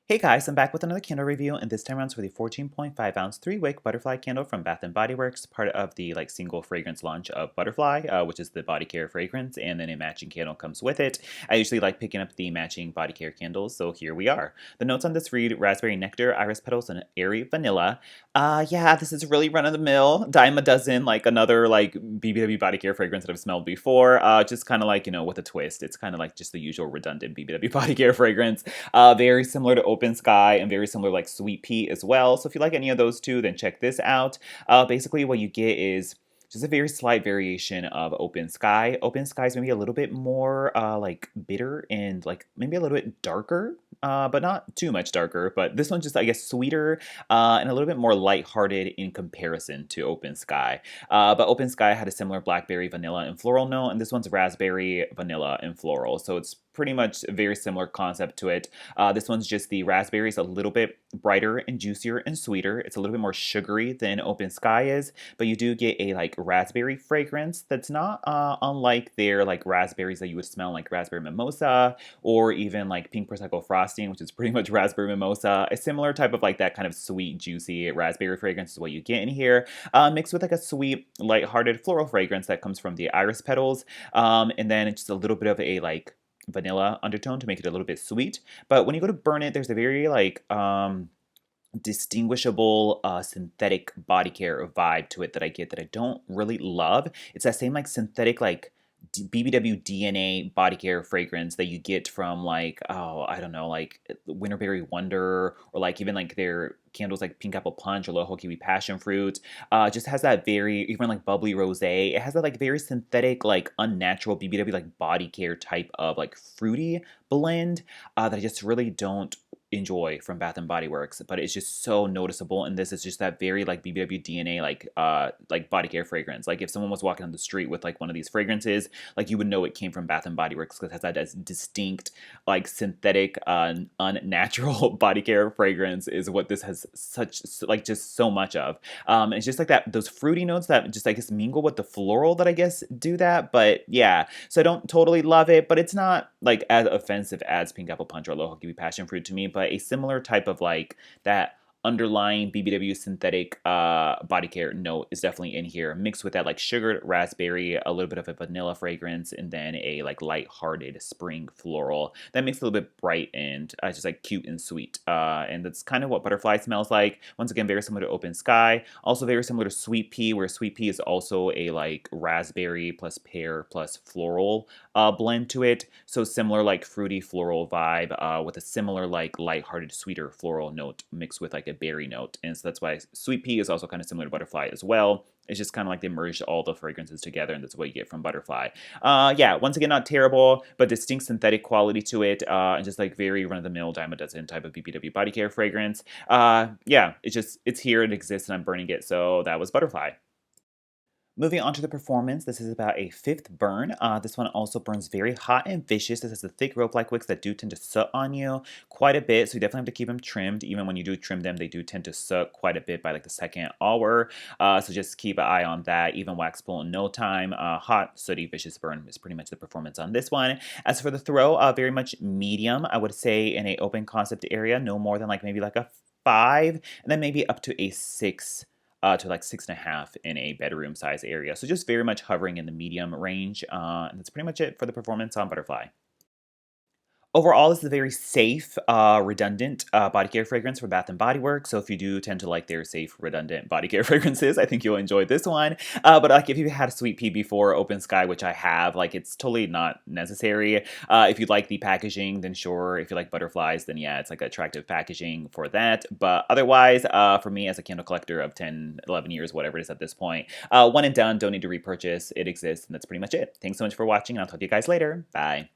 Hey guys, I'm back with another candle review, and this time around it's for the 14.5 ounce 3-wick butterfly candle from Bath & Body Works, part of the single fragrance launch of Butterfly, which is the body care fragrance, and then a matching candle comes with it. I usually like picking up the matching body care candles, so here we are. The notes on this read raspberry nectar, iris petals, and airy vanilla. Yeah, this is really run-of-the-mill, dime a dozen, like another BBW body care fragrance that I've smelled before, just kind of with a twist. It's kind of like just the usual redundant BBW body care fragrance. Very similar to Open Sky and very similar like Sweet Pea as well. So if you like any of those two, then check this out. Basically what you get is just a very slight variation of Open Sky. Open Sky is maybe a little bit more bitter and maybe a little bit darker, but not too much darker. But this one's just, I guess, sweeter and a little bit more lighthearted in comparison to Open Sky. But Open Sky had a similar blackberry, vanilla, and floral note, and this one's raspberry, vanilla, and floral. So it's pretty much a very similar concept to it. This one's just the raspberries a little bit brighter and juicier and sweeter. It's a little bit more sugary than Open Sky is, but you do get a raspberry fragrance that's not unlike their raspberries that you would smell like raspberry mimosa or even like pink prosecco frosting, which is pretty much raspberry mimosa. A similar type of that kind of sweet, juicy raspberry fragrance is what you get in here, mixed with a sweet, lighthearted floral fragrance that comes from the iris petals, and then just a little bit of a vanilla undertone to make it a little bit sweet. But when you go to burn it, there's a very distinguishable synthetic body care vibe to it that I get that I don't really love. It's that same synthetic BBW DNA body care fragrance that you get from oh, I don't know, Winterberry Wonder, or even their candles like Pink Apple Punch or Loho Kiwi Passion Fruit. Just has that very, even bubbly rosé. It has that very synthetic, unnatural BBW body care type of fruity blend that I just really don't enjoy from Bath and Body Works, but it's just so noticeable. And this is just that very BBW DNA body care fragrance. If someone was walking on the street with one of these fragrances, you would know it came from Bath and Body Works because it has that distinct synthetic unnatural body care fragrance is what this has such just so much of. It's just that those fruity notes that just I guess mingle with the floral that I guess do that. But yeah, so I don't totally love it, but it's not as offensive as Pink Apple Punch or Loho Kiwi Passion Fruit to me, but a similar type of that underlying BBW synthetic body care note is definitely in here, mixed with that sugared raspberry, a little bit of a vanilla fragrance, and then a light-hearted spring floral that makes it a little bit bright and just cute and sweet. And that's kind of what Butterfly smells like. Once again, very similar to Open Sky, also very similar to Sweet Pea, where Sweet Pea is also a raspberry plus pear plus floral blend to it. So similar fruity floral vibe with a similar light-hearted sweeter floral note mixed with a berry note. And so that's why Sweet Pea is also kind of similar to Butterfly as well. It's just kind of they merged all the fragrances together, and that's what you get from Butterfly. Yeah, once again, not terrible, but distinct synthetic quality to it, and just very run-of-the-mill dime a dozen type of BBW body care fragrance. Yeah, it's here, it exists, and I'm burning it, so that was Butterfly. Moving on to the performance, this is about a fifth burn. This one also burns very hot and vicious. This has the thick rope-like wicks that do tend to soot on you quite a bit, so you definitely have to keep them trimmed. Even when you do trim them, they do tend to soot quite a bit by the second hour, so just keep an eye on that. Even wax pull in no time. Hot, sooty, vicious burn is pretty much the performance on this one. As for the throw, very much medium. I would say in a open concept area, no more than maybe a 5, and then maybe up to a 6 to 6.5 in a bedroom size area. So just very much hovering in the medium range. And that's pretty much it for the performance on Butterfly. Overall, this is a very safe, redundant body care fragrance for Bath& Body Works. So if you do tend to like their safe, redundant body care fragrances, I think you'll enjoy this one. But if you've had a Sweet Pea before, Open Sky, which I have, it's totally not necessary. If you like the packaging, then sure. If you like butterflies, then yeah, it's attractive packaging for that. But otherwise, for me as a candle collector of 10, 11 years, whatever it is at this point, one and done, don't need to repurchase. It exists, and that's pretty much it. Thanks so much for watching, and I'll talk to you guys later. Bye.